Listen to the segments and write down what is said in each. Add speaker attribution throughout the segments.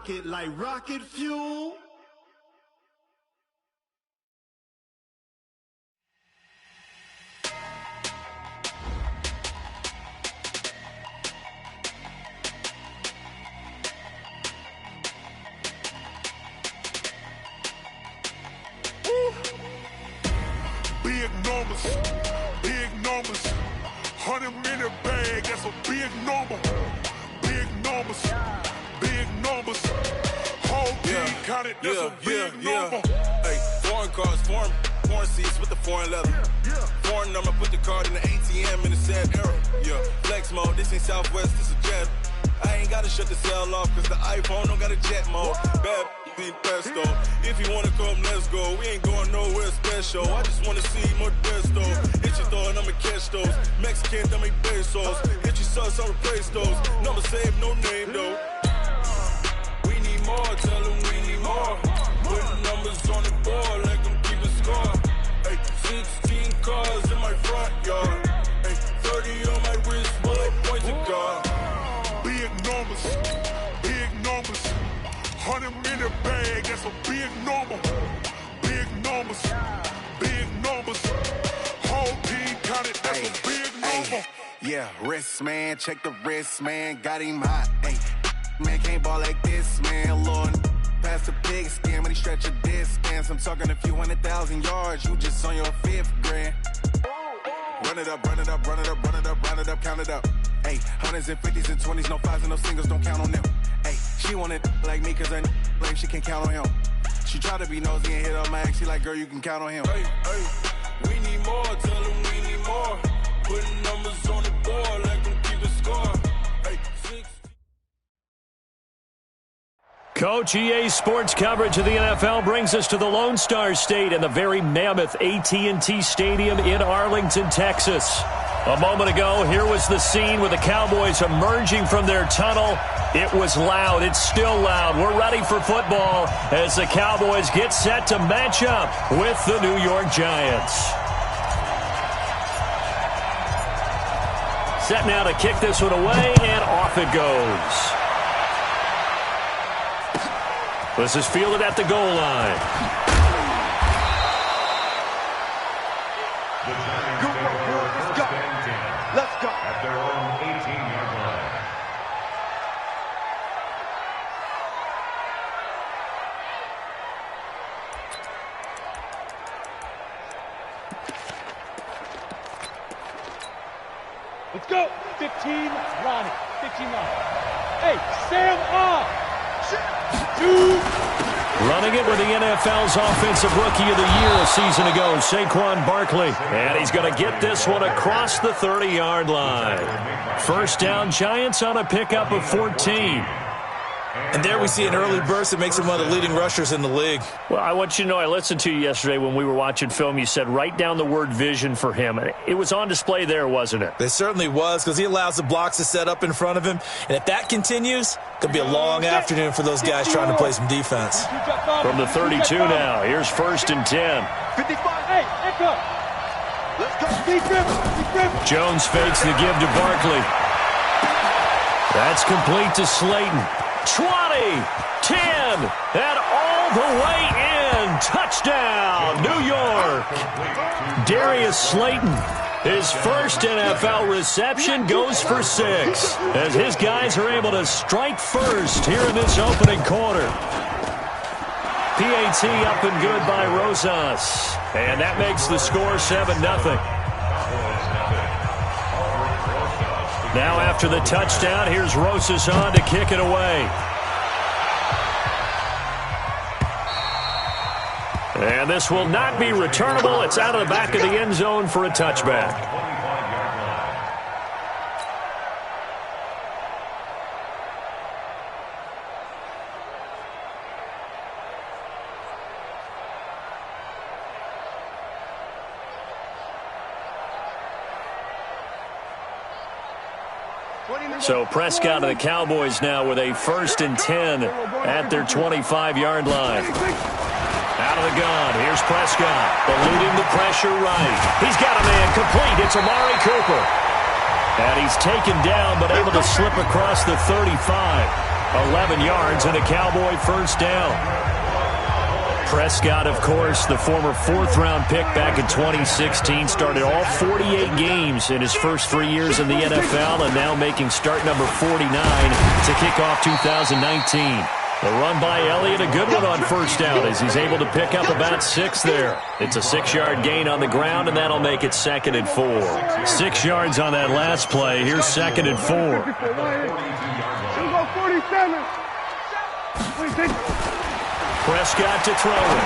Speaker 1: rocket like rocket fuel.
Speaker 2: Big numbers, 100-minute bag, that's a big number. Big numbers, whole team counted, that's a big number.
Speaker 3: Hey, foreign cars, foreign seats with the foreign leather. Foreign number, put the card in the ATM in the sad era. Yeah, flex mode, this ain't Southwest, this a jet. I ain't gotta shut the cell off, cause the iPhone don't got a jet mode. Bad be pesto. If you wanna come, let's go. We ain't going nowhere special. I just wanna see more desto. Hit your throw and I'ma catch those. Mexican, dame pesos. Hit your sauce, I'll replace those. Number save, no name though. We need more, tell them we need more. Putting numbers on the board, let them keep a score. Hey, 16 cars in my front yard. Hey, 30 on my wrist, bullet points of God.
Speaker 2: Big numbers, 100-minute bag, that's a big number. Big numbers, whole team counted, that's a big number.
Speaker 4: Yeah, wrist man, check the wrist man, got him hot. Ay, man can't ball like this, man. Lord, past the pig skin when he stretch a distance. I'm talking a few 100,000 yards, you just on your 5th grand. Run it up, count it up. Ay, hundreds and 50s and 20s, no 5s and no singles, don't count on them. Ay, she want it like me cause her blame, she can't count on him. She try to be nosy and hit up my ex, she like, girl, you can count on him.
Speaker 3: Hey, we need more, tell them we need more. Putting numbers on the board, let them keep a score. Hey, 6.
Speaker 5: Coach, EA Sports coverage of the NFL brings us to the Lone Star State and the very mammoth AT&T Stadium in Arlington, Texas. A moment ago, here was the scene with the Cowboys emerging from their tunnel. It was loud. It's still loud. We're ready for football as the Cowboys get set to match up with the New York Giants. Set now to kick this one away, and off it goes. This is fielded at the goal line.
Speaker 6: Let's go.
Speaker 7: At their own 18-yard line.
Speaker 6: Let's go. 15, Ronnie. 15 line. Hey, Sam off. Dude.
Speaker 5: Running it with the NFL's Offensive Rookie of the Year a season ago, Saquon Barkley. And he's going to get this one across the 30-yard line. First down, Giants on a pickup of 14.
Speaker 8: And there we see an early burst that makes him one of the leading rushers in the league.
Speaker 5: Well, I want you to know, I listened to you yesterday when we were watching film. You said write down the word vision for him. It was on display there, wasn't it?
Speaker 8: It certainly was, because he allows the blocks to set up in front of him. And if that continues, it'll be a long afternoon for those guys trying to play some defense.
Speaker 5: From the 32 now, here's 1st and 10.
Speaker 6: 55. Hey, echo. Let's go. Deep rip.
Speaker 5: Jones fakes the give to Barkley. That's complete to Slayton. 20, 10, and all the way in. Touchdown, New York. Darius Slayton, his first NFL reception, goes for 6 as his guys are able to strike first here in this opening quarter. PAT up and good by Rosas, and that makes the score 7-0. Now after the touchdown, here's Rosas on to kick it away. And this will not be returnable. It's out of the back of the end zone for a touchback. So Prescott and the Cowboys now with a 1st and 10 at their 25-yard line. Out of the gun, here's Prescott, eluding the pressure right. He's got a man complete. It's Amari Cooper. And he's taken down but able to slip across the 35. 11 yards and a Cowboy first down. Prescott, of course, the former fourth-round pick back in 2016, started all 48 games in his first 3 years in the NFL and now making start number 49 to kick off 2019. The run by Elliott, a good one on first down as he's able to pick up about 6 there. It's a 6-yard gain on the ground, and that'll make it 2nd and 4. 6 yards on that last play. Here's 2nd and 4. Prescott to throw it.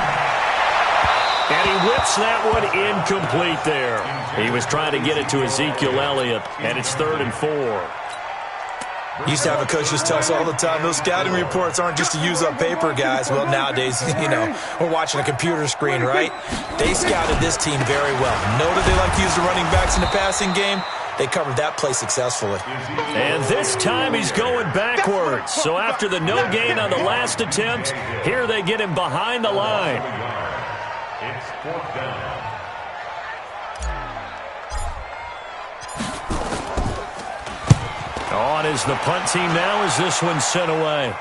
Speaker 5: And he whips that one incomplete there. He was trying to get it to Ezekiel Elliott, and it's 3rd and 4.
Speaker 8: Used to have a coach just tell us all the time, those scouting reports aren't just to use up paper, guys. Well, nowadays, we're watching a computer screen, right? They scouted this team very well. Know that they like to use the running backs in the passing game. They covered that play successfully.
Speaker 5: And this time he's going backwards. So after the no gain on the last attempt, here they get him behind the line.
Speaker 7: It's 4th down.
Speaker 5: On is the punt team now as this one's sent away.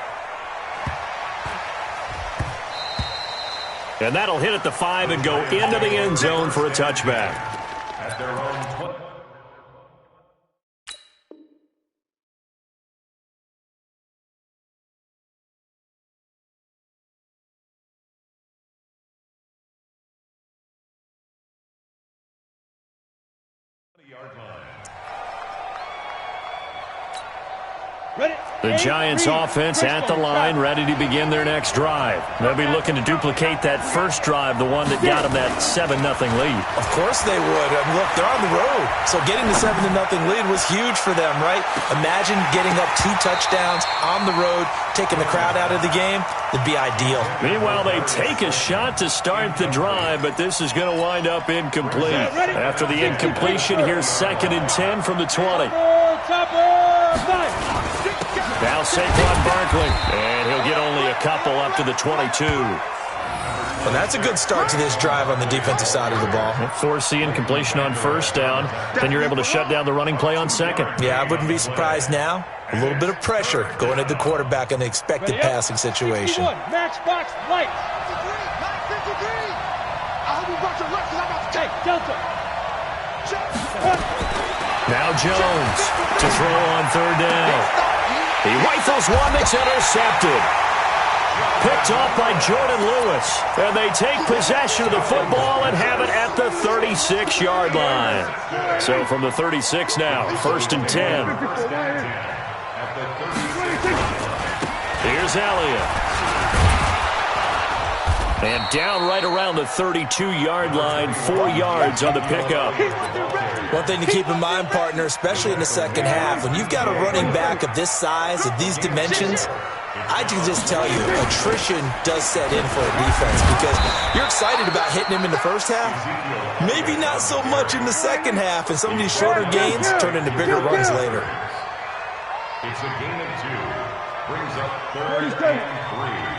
Speaker 5: And that'll hit at the 5 and go into the end zone for a touchback.
Speaker 7: At their own 20. Yard line.
Speaker 5: The Giants offense at the line, ready to begin their next drive. They'll be looking to duplicate that first drive, the one that got them that 7-0 lead.
Speaker 8: Of course they would. I mean, look, they're on the road. So getting the 7-0 lead was huge for them, right? Imagine getting up 2 touchdowns on the road, taking the crowd out of the game. It'd be ideal.
Speaker 5: Meanwhile, they take a shot to start the drive, but this is going to wind up incomplete. After the incompletion, here's 2nd and 10 from the 20. Now Saquon Barkley, and he'll get only a couple up to the 22.
Speaker 8: Well, that's a good start to this drive on the defensive side of the ball.
Speaker 5: Force the incompletion on first down, then you're able to shut down the running play on second.
Speaker 8: Yeah, I wouldn't be surprised now. A little bit of pressure going at the quarterback in the expected passing situation.
Speaker 6: Matchbox light.
Speaker 5: Now Jones to throw on 3rd down. He rifles one that's intercepted. Picked off by Jordan Lewis. And they take possession of the football and have it at the 36-yard line. So from the 36 now, 1st and 10. Here's Elliott. And down right around the 32-yard line, 4 yards on the pickup.
Speaker 8: One thing to keep in mind, partner, especially in the second half, when you've got a running back of this size, of these dimensions, I can just tell you, attrition does set in for a defense because you're excited about hitting him in the first half. Maybe not so much in the second half, and some of these shorter gains turn into bigger runs later.
Speaker 7: It's a gain of 2. Brings up 3rd and 3.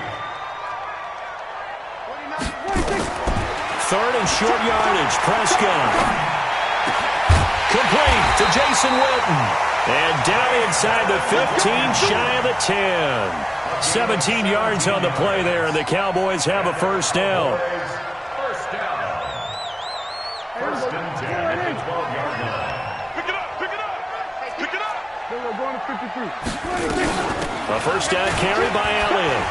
Speaker 5: 3rd and short yardage, Prescott. Complete to Jason Witten. And down inside the 15, shy of the 10. 17 yards on the play there, and the Cowboys have a first down.
Speaker 7: First down. 1st and 10 at the 12-yard line. Pick it up, pick it up, pick it up.
Speaker 6: We're going to 53.
Speaker 5: A first down carry by Elliott.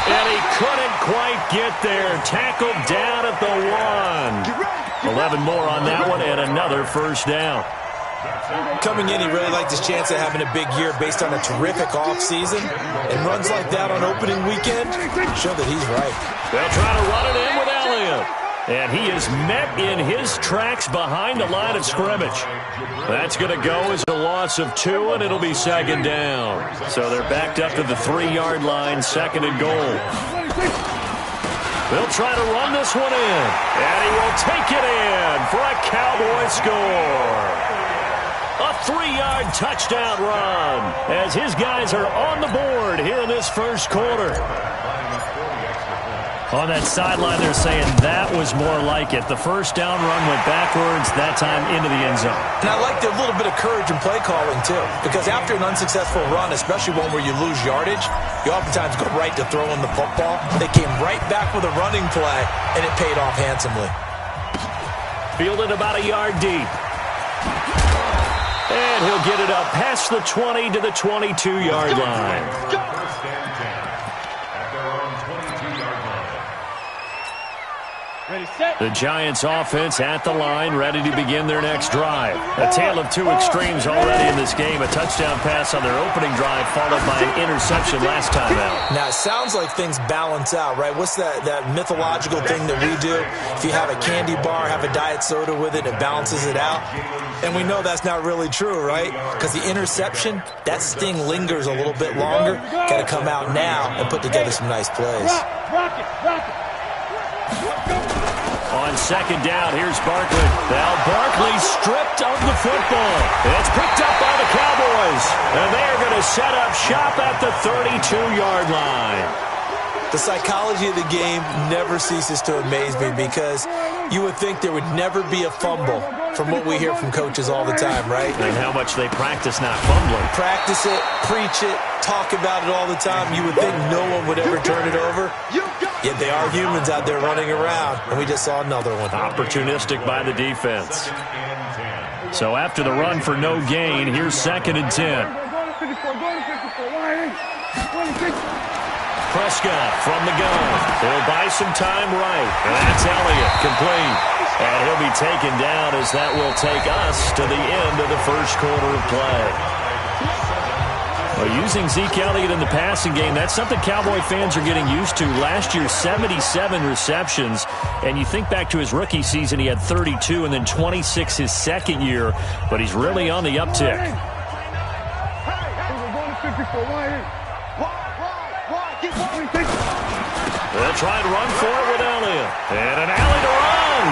Speaker 5: And he couldn't quite get there. Tackled down at the 1. 11 more on that one, and another first down.
Speaker 8: Coming in, he really liked his chance of having a big year based on a terrific offseason. And runs like that on opening weekend show that he's right.
Speaker 5: They'll try to run it in with Elliott. And he is met in his tracks behind the line of scrimmage. That's going to go as a loss of 2, and it'll be 2nd down. So they're backed up to the 3-yard line, 2nd and goal. They'll try to run this one in, and he will take it in for a Cowboy score. A 3-yard touchdown run as his guys are on the board here in this first quarter. On that sideline, they're saying that was more like it. The first down run went backwards, that time into the end zone.
Speaker 8: And I like a little bit of courage in play calling, too, because after an unsuccessful run, especially one where you lose yardage, you oftentimes go right to throwing the football. They came right back with a running play, and it paid off handsomely.
Speaker 5: Fielded about a yard deep. And he'll get it up past the 20 to the 22-yard line.
Speaker 7: First and 10 at their own 22-yard line.
Speaker 6: Ready, set.
Speaker 5: The Giants offense at the line, ready to begin their next drive. A tale of two extremes already in this game. A touchdown pass on their opening drive, followed by an interception last time out.
Speaker 8: Now, it sounds like things balance out, right? What's that mythological thing that we do? If you have a candy bar, have a diet soda with it, it balances it out. And we know that's not really true, right? Because the interception, that sting lingers a little bit longer. Got to come out now and put together some nice plays.
Speaker 6: Rock it.
Speaker 5: On second down, here's Barkley. Now Barkley stripped of the football. It's picked up by the Cowboys. And they are going to set up shop at the 32-yard line.
Speaker 8: The psychology of the game never ceases to amaze me because you would think there would never be a fumble from what we hear from coaches all the time, right?
Speaker 5: And how much they practice not fumbling.
Speaker 8: Practice it, preach it, talk about it all the time. You would think no one would ever turn it over. Yet they are humans out there running around, and we just saw another one.
Speaker 5: Opportunistic by the defense. So after the run for no gain, here's 2nd and 10. Prescott from the gun. He'll buy some time right. And that's Elliott, complete. And he'll be taken down as that will take us to the end of the first quarter of play. Well, using Zeke Elliott in the passing game, that's something Cowboy fans are getting used to. Last year, 77 receptions. And you think back to his rookie season, he had 32 and then 26 his second year. But he's really on the uptick. They'll try and run for it with Elliott. And an alley to run.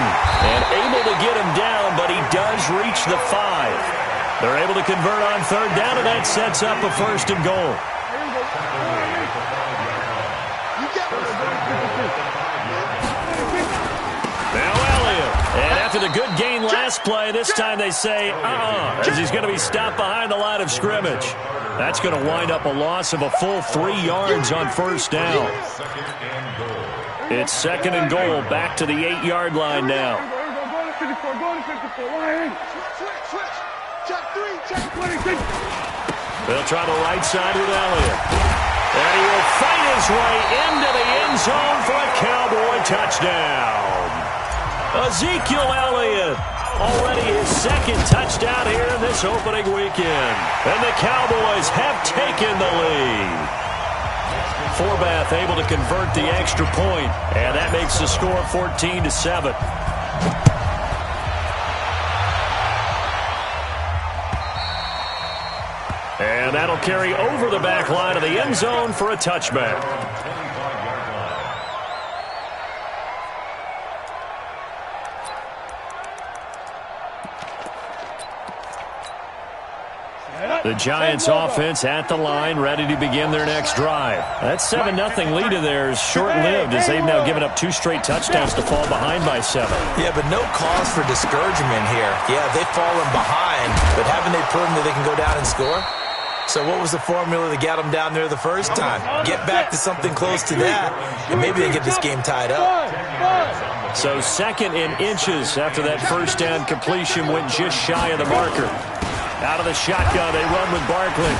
Speaker 5: And able to get him down, but he does reach the 5. They're able to convert on third down, and that sets up a 1st and goal. Now Elliott. And after the good gain last play, this time they say, as he's going to be stopped behind the line of scrimmage. That's going to wind up a loss of a full 3 yards on first down. It's 2nd and goal, back to the 8-yard line now. They'll try the right side with Elliott. And he will fight his way into the end zone for a Cowboy touchdown. Ezekiel Elliott. Already his 2nd touchdown here in this opening weekend. And the Cowboys have taken the lead. Forbath able to convert the extra point, and that makes the score 14-7. And that'll carry over the back line of the end zone for a touchback. The Giants offense at the line, ready to begin their next drive. That 7-0 lead of theirs short-lived as they've now given up 2 straight touchdowns to fall behind by 7.
Speaker 8: Yeah, but no cause for discouragement here. Yeah, they've fallen behind, but haven't they proven that they can go down and score? So what was the formula that got them down there the first time? Get back to something close to that, and maybe they get this game tied up.
Speaker 5: So 2nd in inches after that first down completion went just shy of the marker. Out of the shotgun, they run with Barkley.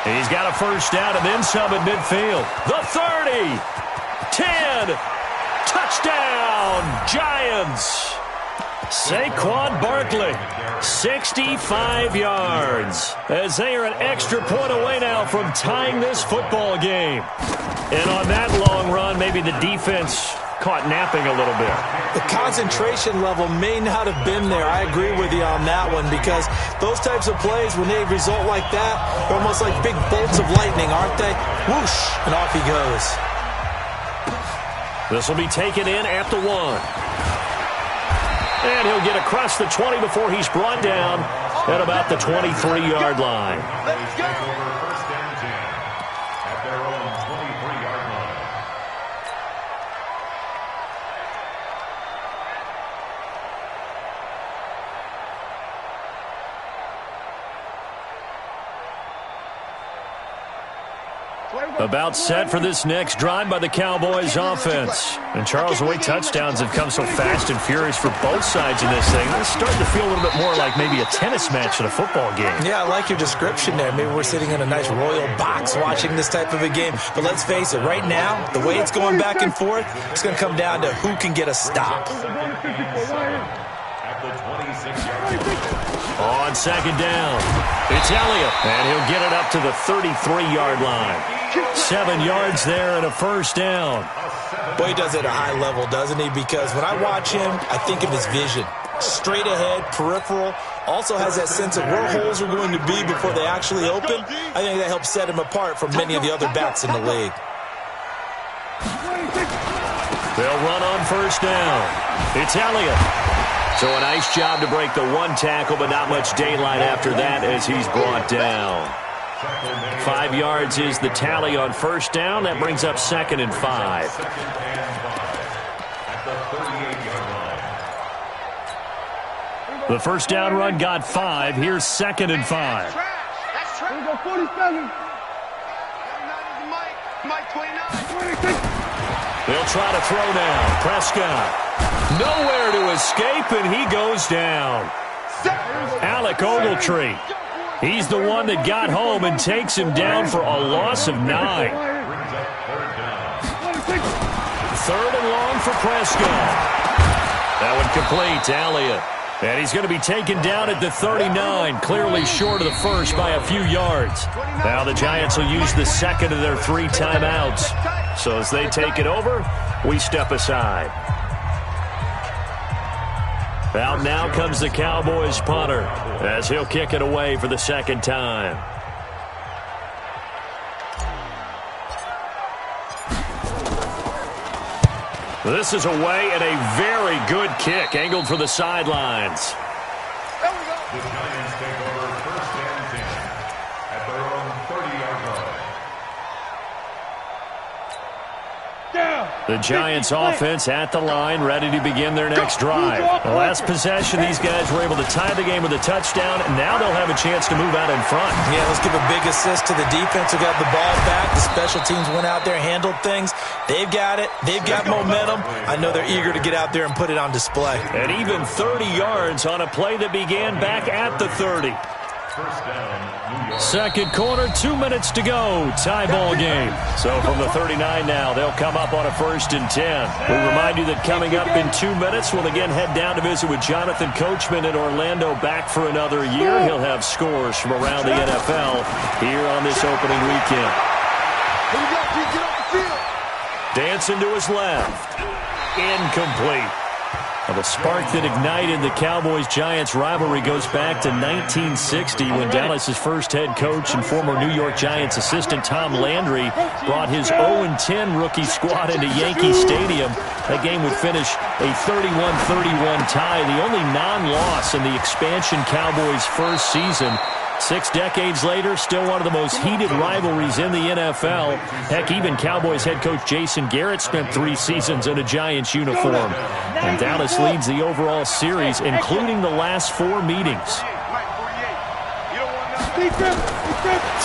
Speaker 5: He's got a first down and then some at midfield. The 30, 10, touchdown, Giants. Saquon Barkley, 65 yards, as they are an extra point away now from tying this football game. And on that long run, maybe the defense caught napping a little bit.
Speaker 8: The concentration level may not have been there. I agree with you on that one because those types of plays, when they result like that, they're almost like big bolts of lightning, aren't they? Whoosh, and off he goes.
Speaker 5: This will be taken in at the 1. And he'll get across the 20 before he's brought down at about the 23-yard line.
Speaker 7: Let's go. First and 10 at their own 23-yard line.
Speaker 5: About set for this next drive by the Cowboys offense. And Charles, the way touchdowns have come so fast and furious for both sides in this thing, it's starting to feel a little bit more like maybe a tennis match in a football game.
Speaker 8: Yeah, I like your description there. Maybe we're sitting in a nice royal box watching this type of a game. But let's face it, right now, the way it's going back and forth, it's going to come down to who can get a stop.
Speaker 5: On second down, it's Elliott, and he'll get it up to the 33-yard line. 7 yards there and a first down.
Speaker 8: Boy, he does it at a high level, doesn't he? Because when I watch him, I think of his vision. Straight ahead, peripheral, also has that sense of where holes are going to be before they actually open. I think that helps set him apart from many of the other backs in the league.
Speaker 5: They'll run on first down. It's Elliott. So a nice job to break the one tackle, but not much daylight after that as he's brought down. 5 yards is the tally on first down. That brings up 2nd and 5. The first down run got 5. Here's 2nd and 5. They'll try to throw now. Prescott. Nowhere to escape, and he goes down. Alec Ogletree. He's the one that got home and takes him down for a loss of 9. 3rd and long for Prescott. That one complete to Elliott. And he's going to be taken down at the 39, clearly short of the first by a few yards. Now the Giants will use the second of their 3 timeouts. So as they take it over, we step aside. Out now comes the Cowboys punter as he'll kick it away for the 2nd time. This is away and a very good kick angled for the sidelines.
Speaker 7: The Giants take over 1st and 10 at their own 30-yard line.
Speaker 5: The Giants offense at the line, ready to begin their next drive. The last possession, these guys were able to tie the game with a touchdown, and now they'll have a chance to move out in front.
Speaker 8: Yeah, let's give a big assist to the defense who got the ball back. The special teams went out there, handled things. They've got it. They've got momentum. I know they're eager to get out there and put it on display.
Speaker 5: And even 30 yards on a play that began back at the 30.
Speaker 7: First down, New York.
Speaker 5: Second quarter, 2 minutes to go. Tie ball game. So from the 39 now, they'll come up on a 1st and 10. We'll remind you that coming up in 2 minutes, we'll again head down to visit with Jonathan Coachman in Orlando, back for another year. He'll have scores from around the NFL here on this opening weekend. Dancing to his left. Incomplete. Now, the spark that ignited the Cowboys-Giants rivalry goes back to 1960 when Dallas's first head coach and former New York Giants assistant Tom Landry brought his 0-10 rookie squad into Yankee Stadium. That game would finish a 31-31 tie, the only non-loss in the expansion Cowboys' first season. 6 decades later, still one of the most heated rivalries in the NFL. Heck, even Cowboys head coach Jason Garrett spent 3 seasons in a Giants uniform. And Dallas leads the overall series, including the last 4 meetings.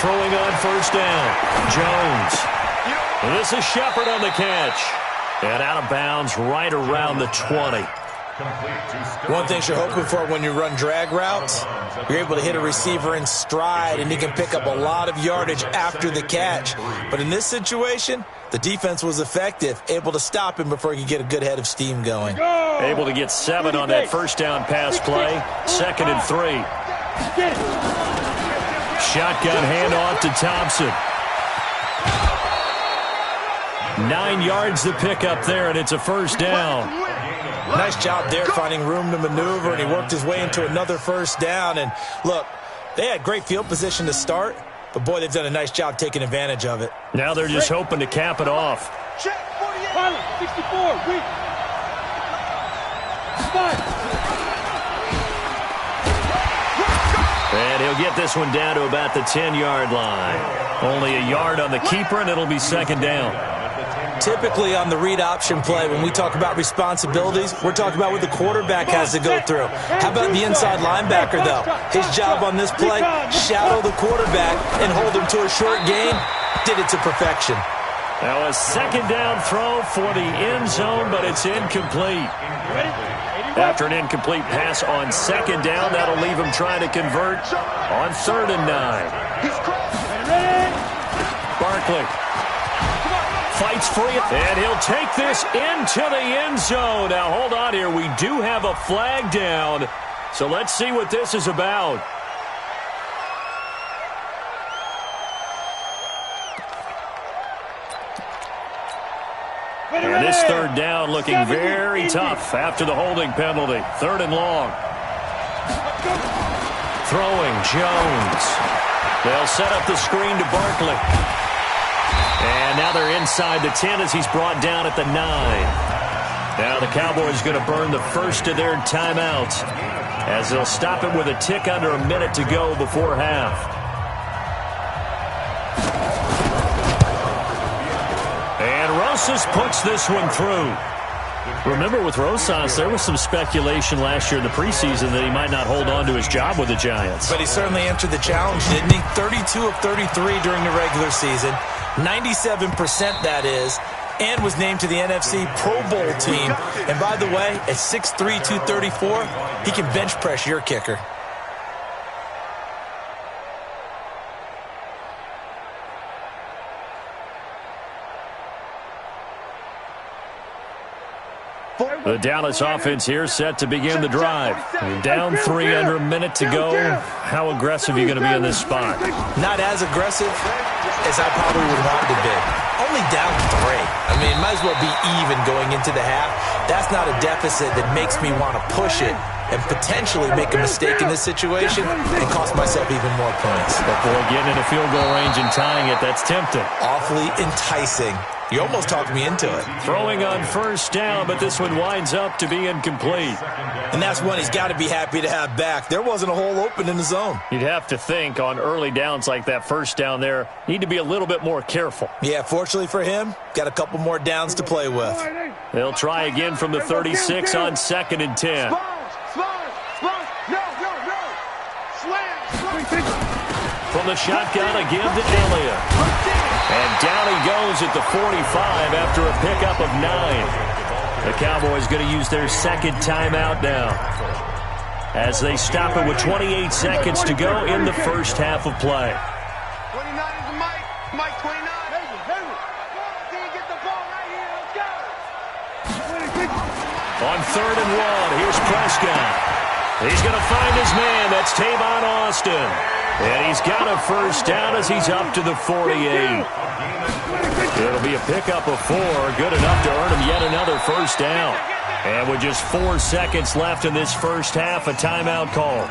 Speaker 5: Throwing on first down, Jones. This is Shepard on the catch. And out of bounds right around the 20.
Speaker 8: One thing you're hoping for when you run drag routes, you're able to hit a receiver in stride, and he can pick up a lot of yardage after the catch. But in this situation, the defense was effective, able to stop him before he could get a good head of steam going.
Speaker 5: Able to get 7 on that first down pass play. 2nd and 3. Shotgun handoff to Thompson. 9 yards to pick up there, and it's a first down.
Speaker 8: Nice job there finding room to maneuver, and he worked his way into another first down. And look, they had great field position to start, but boy, they've done a nice job taking advantage of it.
Speaker 5: Now they're just hoping to cap it off.
Speaker 6: Check, 48. 64, weak. 5.
Speaker 5: And he'll get this one down to about the 10-yard line. Only a yard on the keeper, and it'll be second down.
Speaker 8: Typically on the read option play, when we talk about responsibilities, we're talking about what the quarterback has to go through. How about the inside linebacker, though? His job on this play, shadow the quarterback and hold him to a short gain. did it to perfection.
Speaker 5: Now a second down throw for the end zone, but it's incomplete. After an incomplete pass on second down, that'll leave him trying to convert on 3rd and 9. Barkley fights free, and he'll take this into the end zone. Now hold on here. We do have a flag down, so let's see what this is about. And this 3rd down looking very tough after the holding penalty. 3rd and long. Throwing, Jones. They'll set up the screen to Barkley. And now they're inside the 10 as he's brought down at the 9. Now the Cowboys going to burn the first of their timeouts as they'll stop it with a tick under a minute to go before half. And Rosas puts this one through. Remember, with Rosas, there was some speculation last year in the preseason that he might not hold on to his job with the Giants.
Speaker 8: But he certainly answered the challenge, didn't he? 32 of 33 during the regular season, 97% that is, and was named to the NFC Pro Bowl team. And by the way, at 6'3", 234, he can bench press your kicker.
Speaker 5: The Dallas offense here set to begin the drive. Down 3 under a minute to go. How aggressive are you going to be in this spot?
Speaker 8: Not as aggressive as I probably would want to be. Only down 3. I mean, might as well be even going into the half. That's not a deficit that makes me want to push it and potentially make a mistake in this situation and cost myself even more points.
Speaker 5: But boy, getting in a field goal range and tying it, that's tempting.
Speaker 8: Awfully enticing. You almost talked me into it.
Speaker 5: Throwing on 1st down, but this one winds up to be incomplete.
Speaker 8: And that's one he's got to be happy to have back. There wasn't a hole open in the zone.
Speaker 5: You'd have to think on early downs like that 1st down there, need to be a little bit more careful.
Speaker 8: Yeah, fortunately for him, got a couple more downs to play with.
Speaker 5: They'll try again from the 36 on 2nd and 10. From the shotgun, a give to Elliott. And down he goes at the 45 after a pickup of 9. The Cowboys going to use their 2nd timeout now as they stop it with 28 seconds to go in the first half of play.
Speaker 6: 29 is the mic. Mike 29. Get the ball right here. Let's go.
Speaker 5: On 3rd and 1, here's Prescott. He's going to find his man. That's Tavon Austin. And he's got a 1st down as he's up to the 48. It'll be a pickup of 4, good enough to earn him yet another 1st down. And with just 4 seconds left in this first half, a timeout call.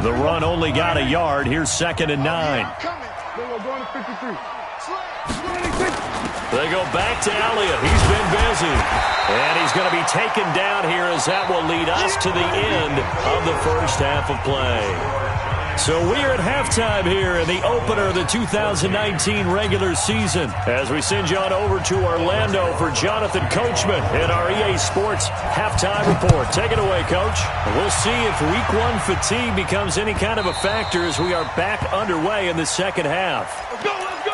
Speaker 5: The run only got a yard. Here's 2nd and 9. They go back to Elliott. He's been busy. And he's going to be taken down here as that will lead us to the end of the first half of play. So we're at halftime here in the opener of the 2019 regular season as we send you on over to Orlando for Jonathan Coachman in our EA Sports halftime report. Take it away, Coach. We'll see if week 1 fatigue becomes any kind of a factor as we are back underway in the second half.
Speaker 6: Let's go, let's go.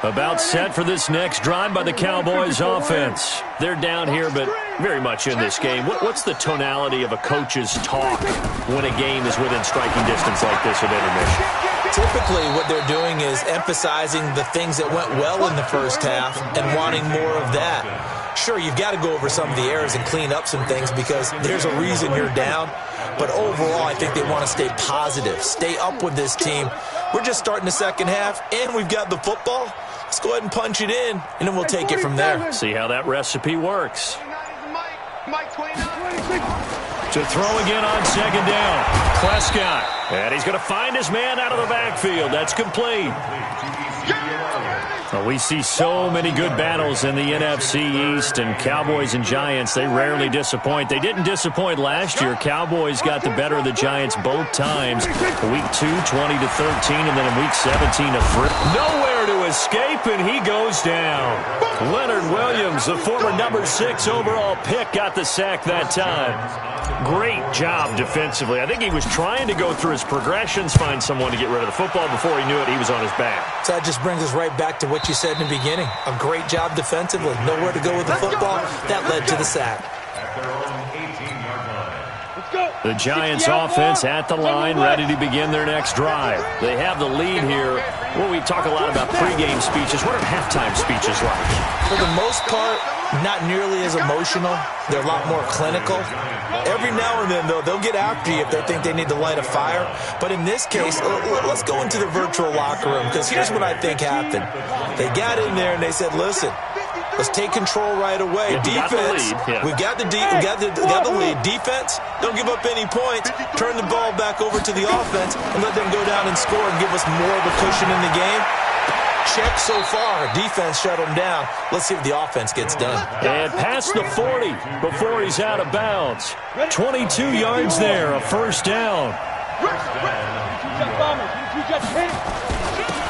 Speaker 5: About set for this next drive by the Cowboys offense. They're down here, but very much in this game. What's the tonality of a coach's talk when a game is within striking distance like this at intermission?
Speaker 8: Typically, what they're doing is emphasizing the things that went well in the first half and wanting more of that. Sure, you've got to go over some of the errors and clean up some things because there's a reason you're down. But overall, I think they want to stay positive, stay up with this team. We're just starting the second half, and we've got the football. Let's go ahead and punch it in, and then we'll take it from there.
Speaker 5: See how that recipe works.
Speaker 6: Mike 29.
Speaker 5: To throw again on 2nd down. Prescott. And he's going to find his man out of the backfield. That's complete. Well, we see so many good battles in the NFC East, and Cowboys and Giants, they rarely disappoint. They didn't disappoint last year. Cowboys got the better of the Giants both times. Week 2, 20-13, and then in Week 17, a free. Nowhere to escape, and he goes down. Leonard Williams, the former number 6 overall pick, got the sack that time. Great job defensively. I think he was trying to go through his progressions, find someone to get rid of the football. Before he knew it, he was on his back.
Speaker 8: So that just brings us right back to what you said in the beginning. A great job defensively. Nowhere to go with the football. That led to the sack.
Speaker 5: The Giants offense at the line, ready to begin their next drive. They have the lead here. Well, we talk a lot about pregame speeches. What are halftime speeches like?
Speaker 8: For the most part, not nearly as emotional. They're a lot more clinical. Every now and then, though, they'll get after you if they think they need to light a fire. But in this case, let's go into the virtual locker room, because here's what I think happened. They got in there and they said, listen, let's take control right away. Defense, we've got the lead. Defense, don't give up any points. Turn the ball back over to the offense and let them go down and score and give us more of a cushion in the game. Check so far. Defense shut him down. Let's see if the offense gets done.
Speaker 5: And past the 40 before he's out of bounds. 22 yards there, a first down.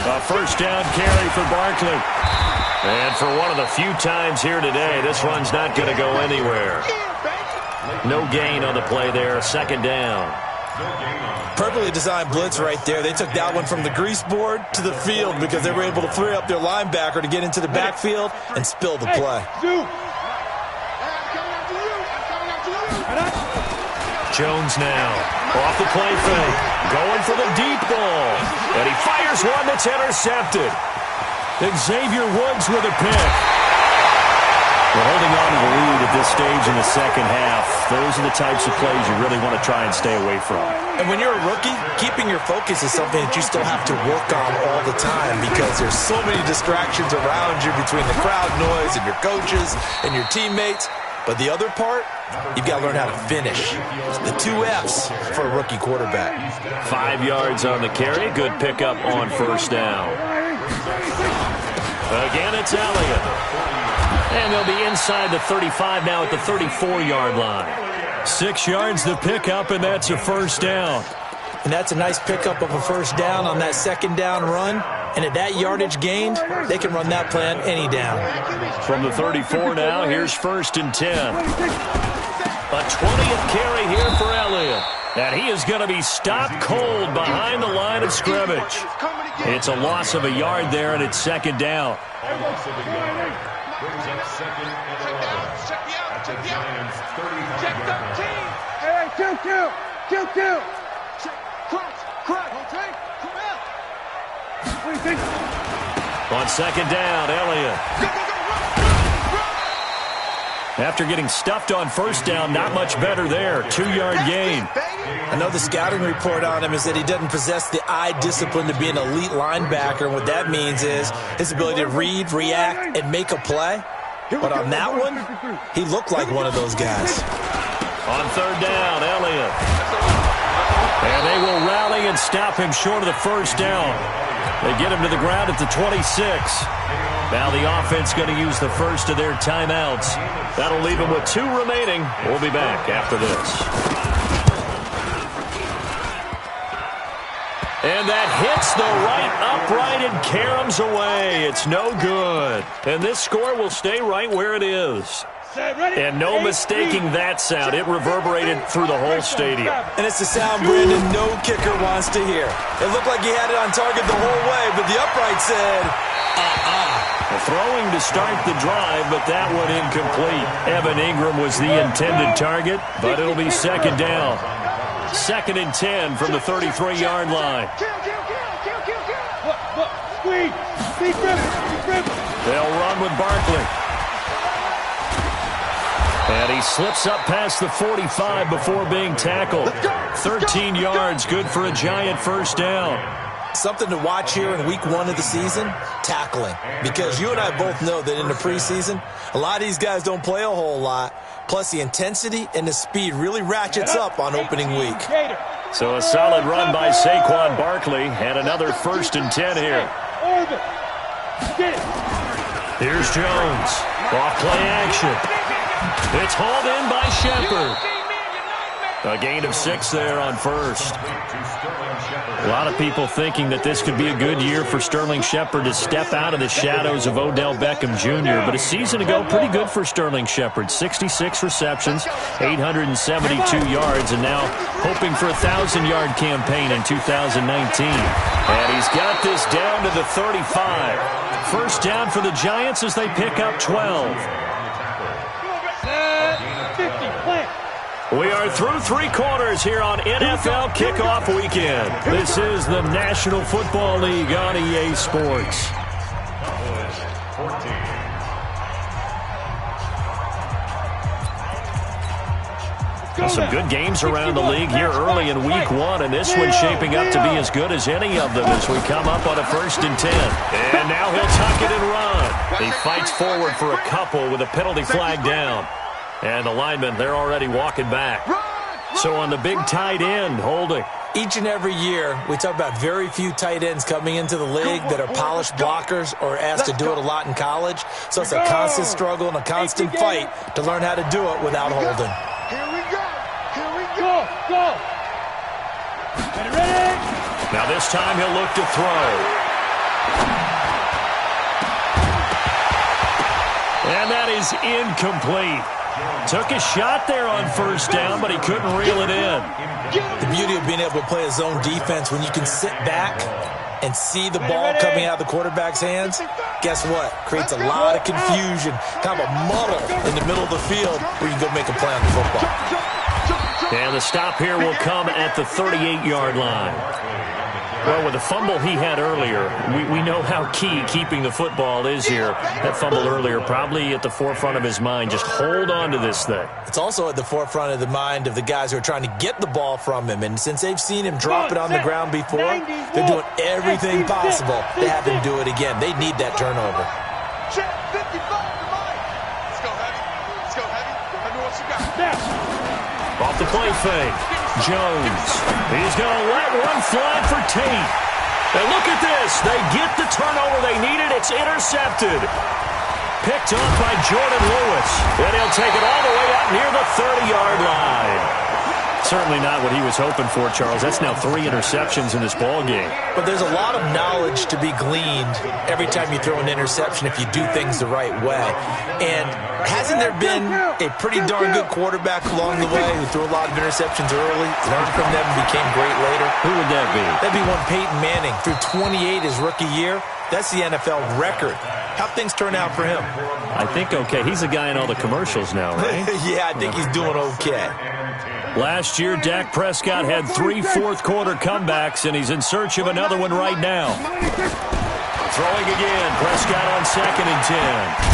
Speaker 5: A first down carry for Barkley. And for one of the few times here today, this run's not going to go anywhere. No gain on the play there, second down.
Speaker 8: Perfectly designed blitz right there. They took that one from the grease board to the field because they were able to free up their linebacker to get into the backfield and spill the play.
Speaker 5: Jones now off the play fake, going for the deep ball, and he fires one that's intercepted. Xavier Woods with a pick. We're holding on to the lead at this stage in the second half. Those are the types of plays you really want to try and stay away from.
Speaker 8: And when you're a rookie, keeping your focus is something that you still have to work on all the time because there's so many distractions around you between the crowd noise and your coaches and your teammates. But the other part, you've got to learn how to finish. The 2 F's for a rookie quarterback.
Speaker 5: 5 yards on the carry. Good pickup on first down. Again, it's Elliott. And they'll be inside the 35 now at the 34-yard line. 6 yards the pickup, and that's a first down.
Speaker 8: And that's a nice pickup of a first down on that second down run. And at that yardage gained, they can run that play on any down.
Speaker 5: From the 34 now, here's first and 10. A 20th carry here for Elliott. And he is going to be stopped cold behind the line of scrimmage. It's a loss of a yard there, and it's second down.
Speaker 7: Brings up second and 11. At the Giants' 35-yard line.
Speaker 6: Hey, two. Cross. What do you think?
Speaker 5: On second down, Elliott. After getting stuffed on first down, not much better there. 2-yard gain.
Speaker 8: I know the scouting report on him is that he doesn't possess the eye discipline to be an elite linebacker. And what that means is his ability to read, react, and make a play. But on that one, he looked like one of those guys.
Speaker 5: On third down, Elliott. And they will rally and stop him short of the first down. They get him to the ground at the 26. Now the offense going to use the first of their timeouts. That'll leave them with 2 remaining. We'll be back after this. And that hits the right upright and caroms away. It's no good. And this score will stay right where it is. And no mistaking that sound. It reverberated through the whole stadium.
Speaker 8: And it's the sound Brandon no kicker wants to hear. It looked like he had it on target the whole way, but the upright said,
Speaker 5: Throwing to start the drive, but that one incomplete. Evan Ingram was the intended target, but it'll be second down. Second and 10 from the 33-yard line. They'll run with Barkley. And he slips up past the 45 before being tackled. 13 yards, good for a Giant first down.
Speaker 8: Something to watch here in week 1 of the season, tackling. Because you and I both know that in the preseason, a lot of these guys don't play a whole lot. Plus, the intensity and the speed really ratchets up on opening week.
Speaker 5: So a solid run by Saquon Barkley and another first and 10 here. Here's Jones. Off play action. It's hauled in by Shepard. A gain of 6 there on first. A lot of people thinking that this could be a good year for Sterling Shepard to step out of the shadows of Odell Beckham Jr. But a season ago, pretty good for Sterling Shepard. 66 receptions, 872 yards, and now hoping for a 1,000-yard campaign in 2019. And he's got this down to the 35. First down for the Giants as they pick up 12. We are through 3 quarters here on NFL Kickoff Weekend. This is the National Football League on EA Sports. Some good games around the league here early in Week 1, and this one's shaping up to be as good as any of them as we come up on a 1st and 10. And now he'll tuck it and run. He fights forward for a couple with a penalty flag down. And the linemen, they're already walking back. So on the big tight end, holding.
Speaker 8: Each and every year, we talk about very few tight ends coming into the league that are polished blockers or asked to do it a lot in college. So it's a constant struggle and a constant fight to learn how to do it without holding.
Speaker 6: Here we go. Here we go. Go. Ready?
Speaker 5: Now this time he'll look to throw. And that is incomplete. Took a shot there on first down, but he couldn't reel it in.
Speaker 8: The beauty of being able to play a zone defense when you can sit back and see the ball coming out of the quarterback's hands, guess what? Creates a lot of confusion, kind of a muddle in the middle of the field where you can go make a play on the football.
Speaker 5: And the stop here will come at the 38-yard line. Well, with the fumble he had earlier, we know how key keeping the football is here. That fumble earlier probably at the forefront of his mind. Just hold on to this thing.
Speaker 8: It's also at the forefront of the mind of the guys who are trying to get the ball from him. And since they've seen him drop it on the ground before, they're doing everything possible to have him do it again. They need that turnover.
Speaker 6: Check 55 to Mike. Let's go, Heavy. Let's go, Heavy. I know what you got.
Speaker 5: Off the play fake. Jones. He's going to let one fly for Tate. And look at this. They get the turnover they needed. It's intercepted. Picked off by Jordan Lewis. And he'll take it all the way out near the 30-yard line. Certainly not what he was hoping for, Charles. That's now 3 interceptions in this ball game.
Speaker 8: But there's a lot of knowledge to be gleaned every time you throw an interception if you do things the right way. And hasn't there been a pretty darn good quarterback along the way who threw a lot of interceptions early, learned from them, and became great later?
Speaker 5: Who would that be?
Speaker 8: That'd be one Peyton Manning. Threw 28 his rookie year. That's the NFL record. How'd things turn out for him?
Speaker 5: I think okay. He's a guy in all the commercials now, right?
Speaker 8: Yeah, I think he's doing okay.
Speaker 5: Last year, Dak Prescott had 3 fourth-quarter comebacks, and he's in search of another one right now. Throwing again. Prescott on 2nd and 10.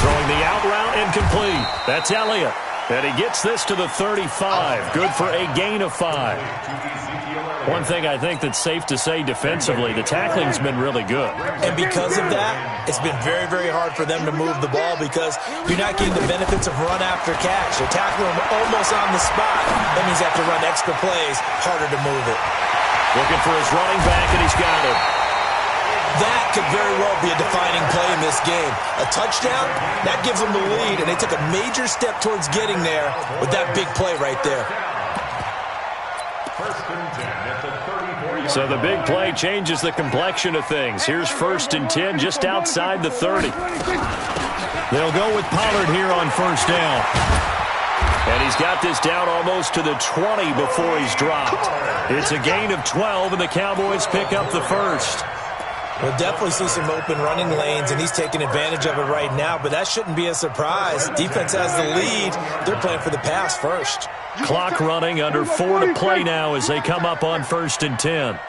Speaker 5: Throwing the out route incomplete. That's Elliott. And he gets this to the 35. Good for a gain of 5. One thing I think that's safe to say defensively, the tackling's been really good.
Speaker 8: And because of that, it's been very, very hard for them to move the ball because you're not getting the benefits of run after catch. They're tackling them almost on the spot. That means they have to run extra plays, harder to move it.
Speaker 5: Looking for his running back, and he's got it.
Speaker 8: That could very well be a defining play in this game. A touchdown, that gives them the lead, and they took a major step towards getting there with that big play right there.
Speaker 5: So the big play changes the complexion of things. Here's 1st and 10 just outside the 30. They'll go with Pollard here on 1st down. And he's got this down almost to the 20 before he's dropped. It's a gain of 12, and the Cowboys pick up the 1st.
Speaker 8: We'll definitely see some open running lanes, and he's taking advantage of it right now, but that shouldn't be a surprise. Defense has the lead. They're playing for the pass first.
Speaker 5: Clock running, under 4 to play now as they come up on 1st and 10.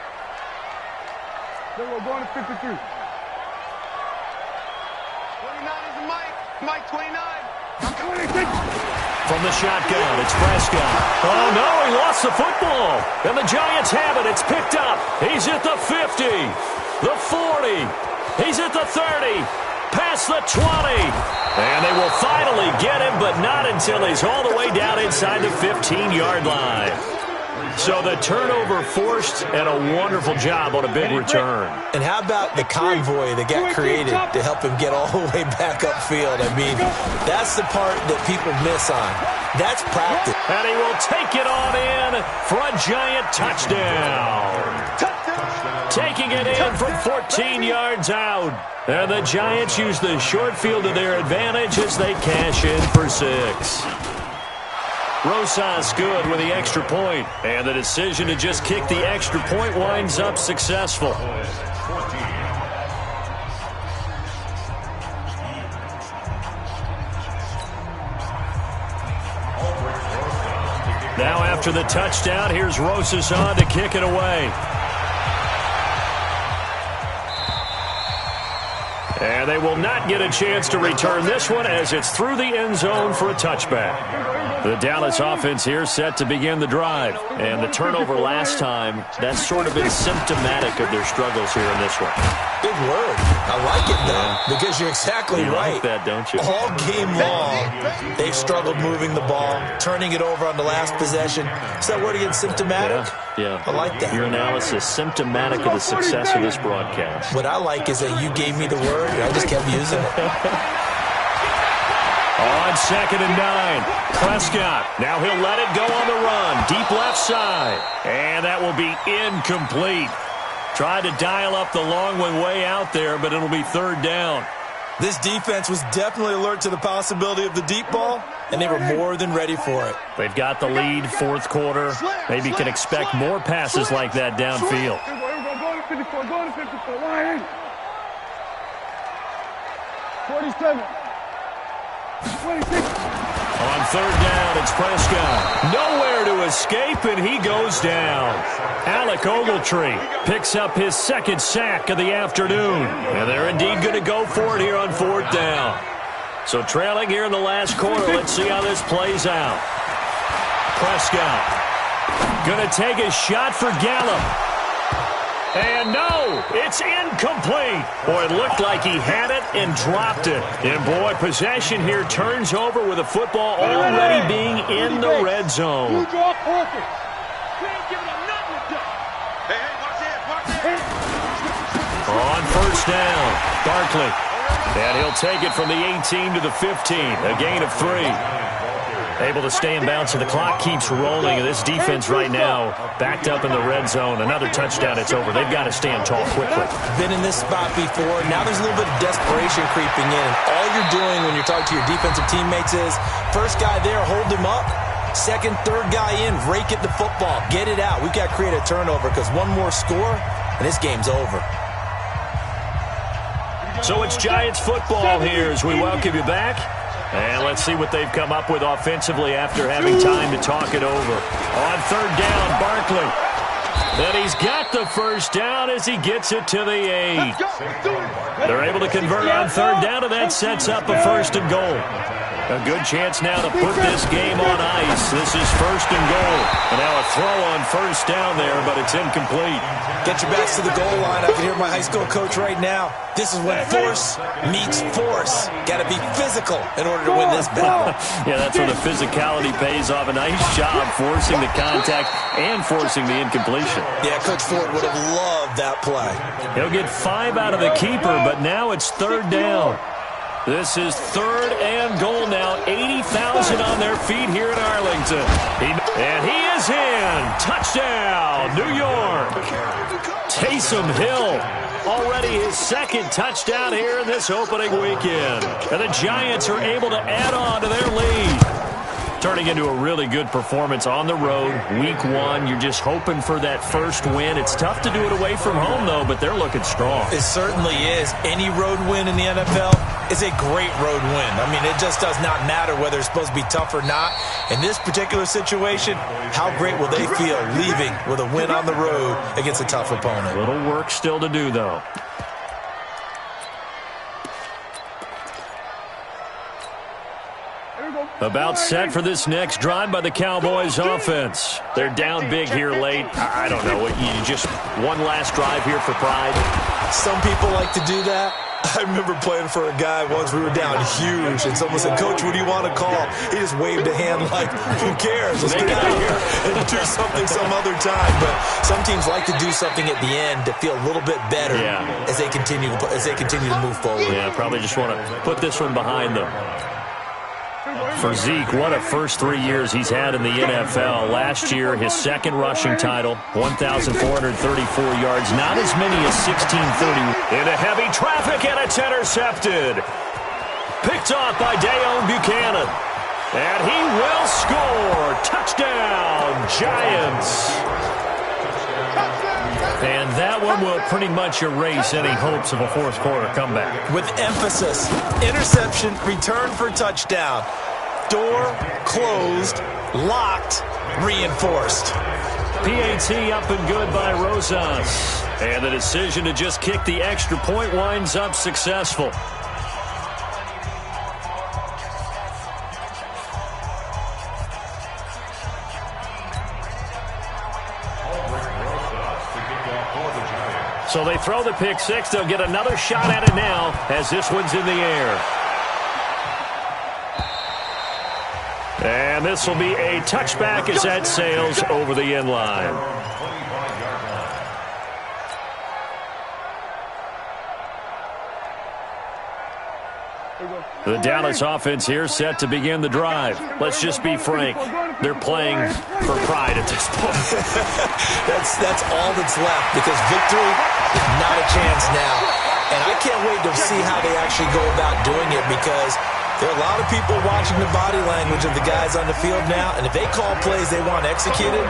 Speaker 6: Then we're going to 53. 29 is Mike. Mike 29.
Speaker 5: From the shotgun, it's Prescott. Oh, no, he lost the football. And the Giants have it. It's picked up. He's at the 50, the 40. He's at the 30, past the 20. And they will finally get him, but not until he's all the way down inside the 15-yard line. So the turnover forced, and a wonderful job on a big return.
Speaker 8: And how about the convoy that got created to help him get all the way back upfield? I mean, that's the part that people miss on. That's practice.
Speaker 5: And he will take it on in for a Giant touchdown. Taking it in from 14 yards out. And the Giants use the short field to their advantage as they cash in for 6. Rosas good with the extra point, and the decision to just kick the extra point winds up successful. Now after the touchdown, here's Rosas on to kick it away. And they will not get a chance to return this one as it's through the end zone for a touchback. The Dallas offense here set to begin the drive. And the turnover last time, that's sort of been symptomatic of their struggles here in this one.
Speaker 8: Big word. I like it, though, because you're exactly right.
Speaker 5: You like that, don't you?
Speaker 8: All game long, they've struggled moving the ball, turning it over on the last possession. Is that word again, symptomatic?
Speaker 5: Yeah.
Speaker 8: I like that.
Speaker 5: Your analysis, symptomatic of the success of this broadcast.
Speaker 8: What I like is that you gave me the word, and I just kept using it.
Speaker 5: On 2nd and 9, Prescott. Now he'll let it go on the run. Deep left side. And that will be incomplete. Tried to dial up the long one way out there, but it'll be 3rd down.
Speaker 8: This defense was definitely alert to the possibility of the deep ball, and they were more than ready for it.
Speaker 5: They've got the lead, 4th quarter. Maybe can expect more passes like that downfield.
Speaker 6: Go to 54, go to 54, line in. 47. 26.
Speaker 5: On 3rd down, it's Prescott. Nowhere to escape, and he goes down. Alec Ogletree picks up his 2nd sack of the afternoon. And they're indeed going to go for it here on 4th down. So trailing here in the last quarter, let's see how this plays out. Prescott going to take a shot for Gallup. And no, it's incomplete. Boy, it looked like he had it and dropped it. And boy, possession here turns over with the football already being in the red zone.
Speaker 6: You draw perfect. Can't give him nothing to do. Hey, watch this.
Speaker 5: On 1st down, Barkley. And he'll take it from the 18 to the 15. A gain of 3. Able to stay in bounds, so the clock keeps rolling. And this defense right now backed up in the red zone. Another touchdown, it's over. They've got to stand tall quickly.
Speaker 8: Been in this spot before. Now there's a little bit of desperation creeping in. And all you're doing when you're talking to your defensive teammates is, first guy there, hold him up. 2nd, 3rd guy in, rake it to football. Get it out. We've got to create a turnover because one more score, and this game's over.
Speaker 5: So it's Giants football here as we welcome you back. And let's see what they've come up with offensively after having time to talk it over. On 3rd down, Barkley. Then he's got the 1st down as he gets it to the 8. They're able to convert on 3rd down, and that sets up a 1st and goal. A good chance now to put this game on ice. This is 1st and goal. And now a throw on 1st down there, but it's incomplete.
Speaker 8: Get your backs to the goal line. I can hear my high school coach right now. This is when force meets force. Got to be physical in order to win this battle.
Speaker 5: Yeah, that's where the physicality pays off. A nice job forcing the contact and forcing the incompletion.
Speaker 8: Yeah, Coach Ford would have loved that play.
Speaker 5: He'll get 5 out of the keeper, but now it's 3rd down. This is 3rd and goal now. 80,000 on their feet here in Arlington. And he is in. Touchdown, New York. Taysom Hill, already his 2nd touchdown here in this opening weekend. And the Giants are able to add on to their lead. Turning into a really good performance on the road. Week 1, you're just hoping for that 1st win. It's tough to do it away from home, though, but they're looking strong.
Speaker 8: It certainly is. Any road win in the NFL is a great road win. I mean, it just does not matter whether it's supposed to be tough or not. In this particular situation, how great will they feel leaving with a win on the road against a tough opponent?
Speaker 5: A little work still to do, though. About set for this next drive by the Cowboys offense. They're down big here late. I don't know. You just one last drive here for pride.
Speaker 8: Some people like to do that. I remember playing for a guy once. We were down huge, and someone said, "Coach, what do you want to call?" He just waved a hand like, "Who cares? Let's get out of here and do something some other time." But some teams like to do something at the end to feel a little bit better as they continue to move forward.
Speaker 5: Yeah, probably just want to put this one behind them. For Zeke, what a first 3 years he's had in the NFL. Last year, his second rushing title, 1,434 yards, not as many as 1,630. Into heavy traffic, and it's intercepted. Picked off by Dayon Buchanan. And he will score. Touchdown, Giants. And that one will pretty much erase any hopes of a fourth quarter comeback.
Speaker 8: With emphasis, interception, return for touchdown. Door closed, locked, reinforced.
Speaker 5: PAT up and good by Rosas. And the decision to just kick the extra point winds up successful. So they throw the pick six. They'll get another shot at it now as this one's in the air. And this will be a touchback as that sails over the end line. The Dallas offense here set to begin the drive. Let's just be frank. They're playing for pride at this point.
Speaker 8: That's all that's left, because victory, not a chance now. And I can't wait to see how they actually go about doing it, because there are a lot of people watching the body language of the guys on the field now, and if they call plays they want executed,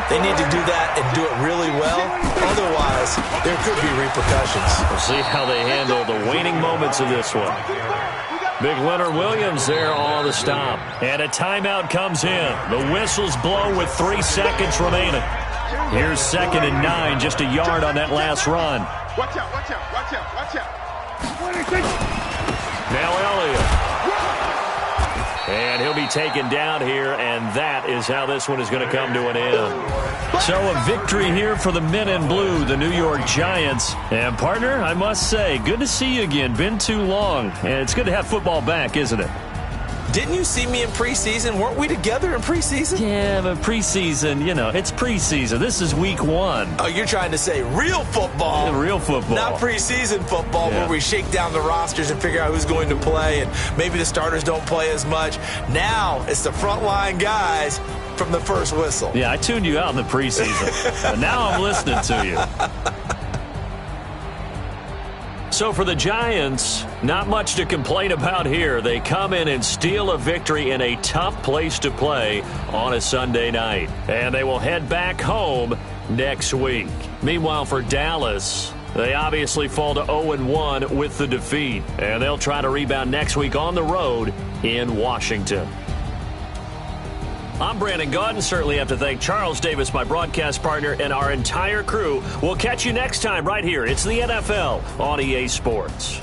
Speaker 8: they need to do that and do it really well. Otherwise, there could be repercussions.
Speaker 5: We'll see how they handle the waning moments of this one. Big Leonard Williams there on the stop. And a timeout comes in. The whistles blow with 3 seconds remaining. Here's 2nd and 9, just a yard on that last run.
Speaker 6: Watch out, watch out, watch out, watch out.
Speaker 5: Now Elliott. And he'll be taken down here, and that is how this one is going to come to an end. So a victory here for the men in blue, the New York Giants. And, partner, I must say, good to see you again. Been too long. And it's good to have football back, isn't it?
Speaker 8: Didn't you see me in preseason? Weren't we together in preseason?
Speaker 5: Yeah, but preseason, it's preseason. This is week 1.
Speaker 8: Oh, you're trying to say real football.
Speaker 5: Yeah, real football.
Speaker 8: Not preseason football, where we shake down the rosters and figure out who's going to play, and maybe the starters don't play as much. Now it's the frontline guys from the first whistle.
Speaker 5: Yeah, I tuned you out in the preseason. But now I'm listening to you. So for the Giants, not much to complain about here. They come in and steal a victory in a tough place to play on a Sunday night. And they will head back home next week. Meanwhile, for Dallas, they obviously fall to 0-1 with the defeat. And they'll try to rebound next week on the road in Washington. I'm Brandon Gaudin. Certainly have to thank Charles Davis, my broadcast partner, and our entire crew. We'll catch you next time right here. It's the NFL on EA Sports.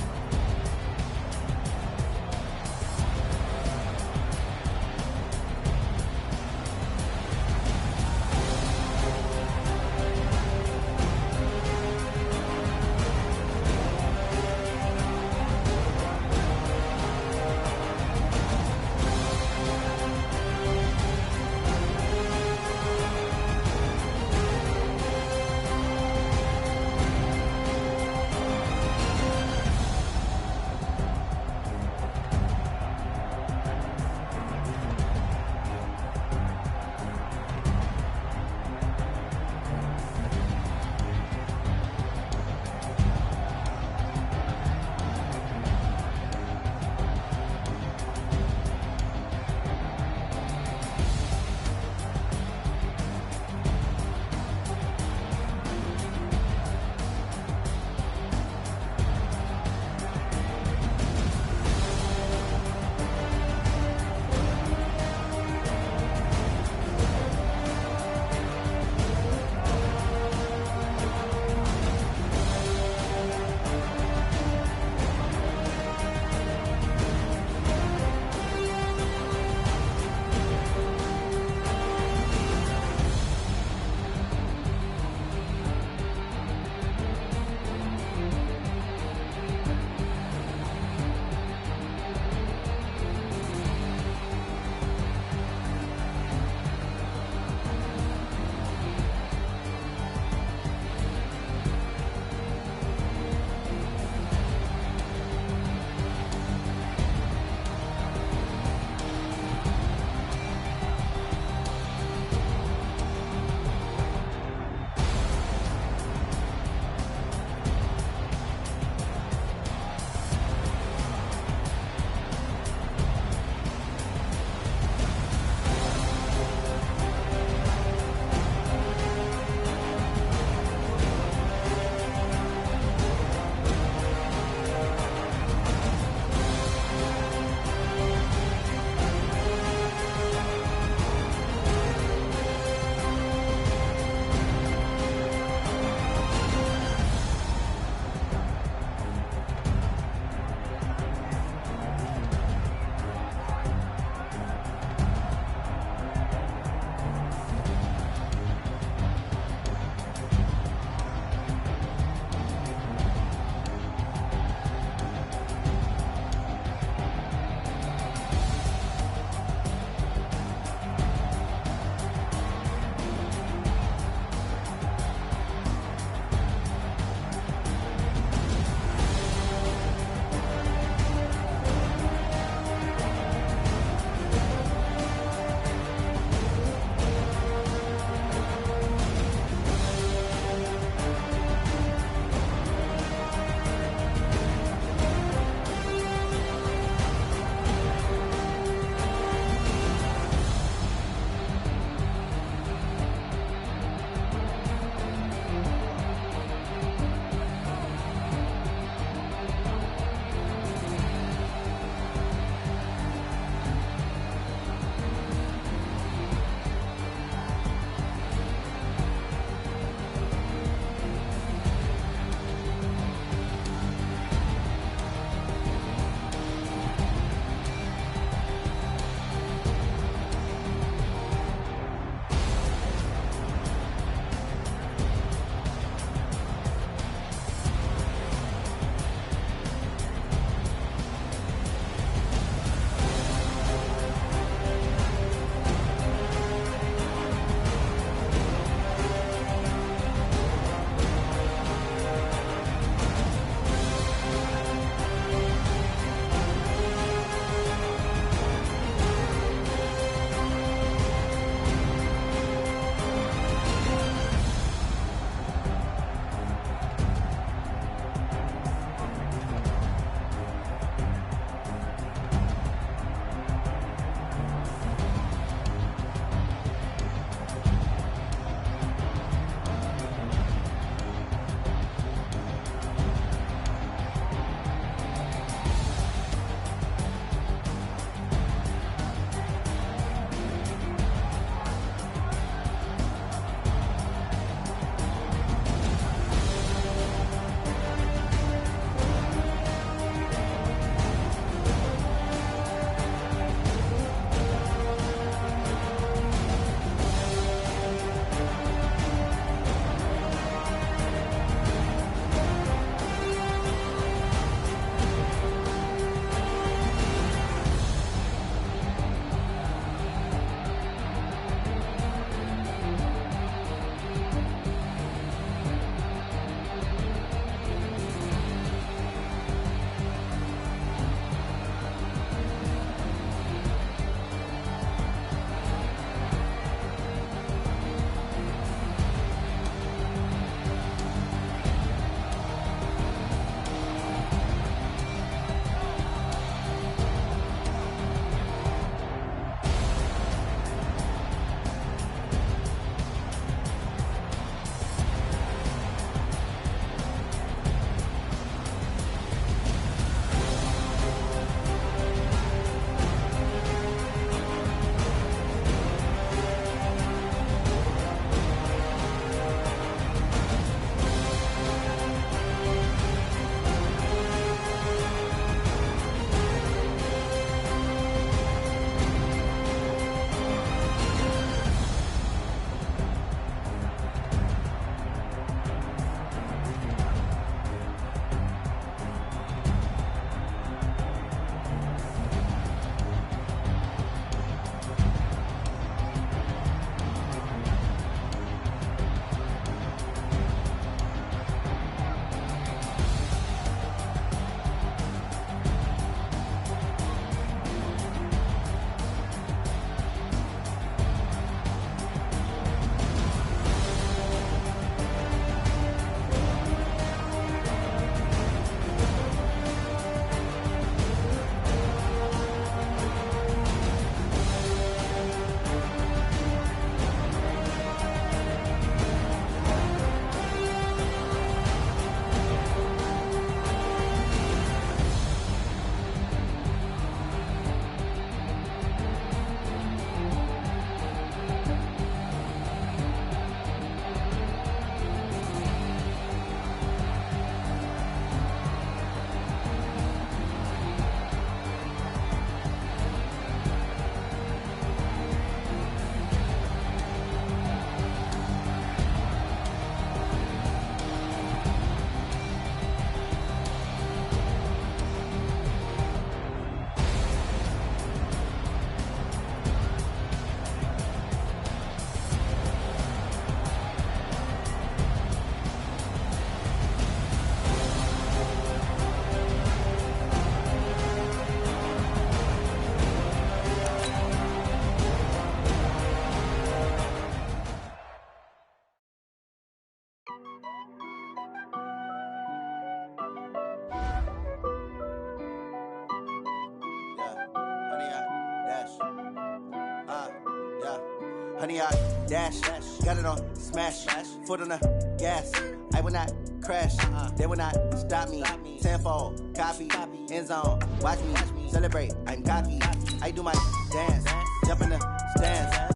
Speaker 9: Honey, I dash, got it on smash, foot on the gas. I will not crash, they will not stop me. Tenfold, copy, end zone, watch me celebrate. I'm cocky, I do my dance, jump in the stands.